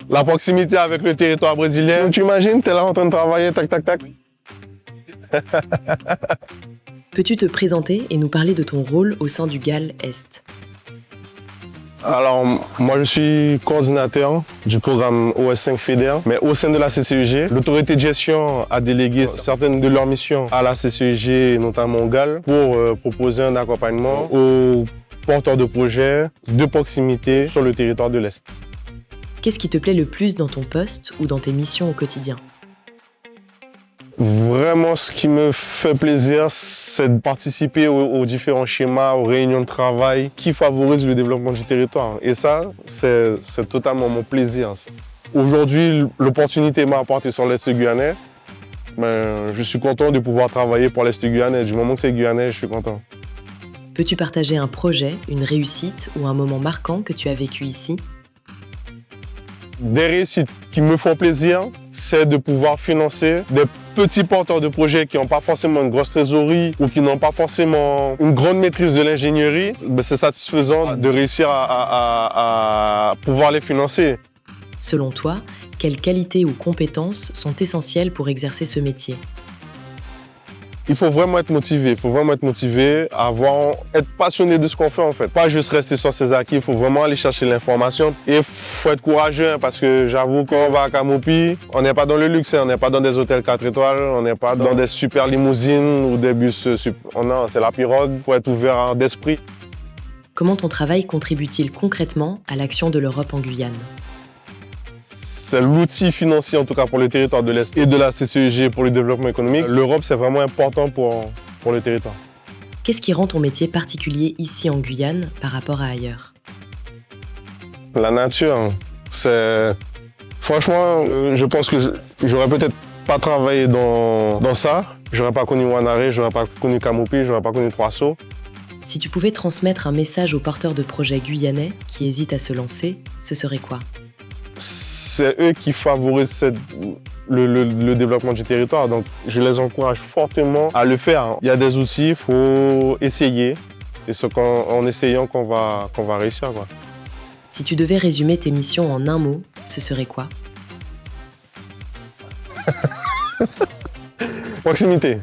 La proximité avec le territoire brésilien. Tu imagines, tu es là en train de travailler, tac, tac, tac. Peux-tu te présenter et nous parler de ton rôle au sein du GAL Est? Alors, moi, je suis coordinateur du programme OS5 FEDER, mais au sein de la CCEG, l'autorité de gestion a délégué certaines de leurs missions à la CCEG, notamment au GAL, pour proposer un accompagnement aux porteurs de projets de proximité sur le territoire de l'Est. Qu'est-ce qui te plaît le plus dans ton poste ou dans tes missions au quotidien? Vraiment, ce qui me fait plaisir, c'est de participer aux différents schémas, aux réunions de travail qui favorisent le développement du territoire. Et ça, c'est totalement mon plaisir. Aujourd'hui, l'opportunité m'a apporté sur l'Est guyanais. Mais je suis content de pouvoir travailler pour l'Est guyanais. Du moment que c'est guyanais, je suis content. Peux-tu partager un projet, une réussite ou un moment marquant que tu as vécu ici? Des réussites qui me font plaisir, c'est de pouvoir financer des petits porteurs de projets qui n'ont pas forcément une grosse trésorerie ou qui n'ont pas forcément une grande maîtrise de l'ingénierie. C'est satisfaisant de réussir à pouvoir les financer. Selon toi, quelles qualités ou compétences sont essentielles pour exercer ce métier? Il faut vraiment être motivé, être passionné de ce qu'on fait en fait. Pas juste rester sur ses acquis, il faut vraiment aller chercher l'information. Et il faut être courageux parce que j'avoue qu'on va à Camopi, on n'est pas dans le luxe, on n'est pas dans des hôtels 4 étoiles, on n'est pas dans des super limousines ou des bus non, c'est la pirogue, il faut être ouvert d'esprit. Comment ton travail contribue-t-il concrètement à l'action de l'Europe en Guyane? C'est l'outil financier, en tout cas pour le territoire de l'Est et de la CCEG pour le développement économique. L'Europe, c'est vraiment important pour le territoire. Qu'est-ce qui rend ton métier particulier ici en Guyane par rapport à ailleurs? La nature, c'est... Franchement, je pense que j'aurais peut-être pas travaillé dans ça. J'aurais pas connu Wanaré, j'aurais pas connu Camopi, j'aurais pas connu Trois Sceaux. Si tu pouvais transmettre un message aux porteurs de projets guyanais qui hésitent à se lancer, ce serait quoi? C'est eux qui favorisent le développement du territoire. Donc, je les encourage fortement à le faire. Il y a des outils, il faut essayer. Et c'est en essayant qu'on va réussir, quoi. Si tu devais résumer tes missions en un mot, ce serait quoi? Proximité.